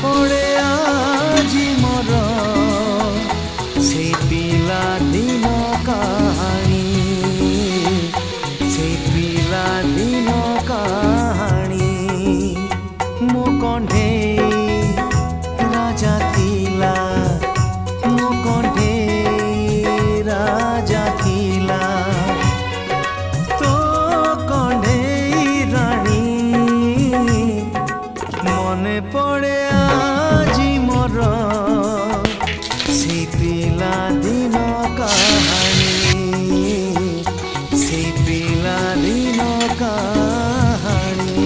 पड़े आजी मोर से पिला दिन कहानी से पिला दिन कहानी मो कंढे राजा थिला मो कंढे राजा थिला तो कंढे रानी मने पड़े आजी मोर से पिला दिन कहानी से पिला दिन कहानी।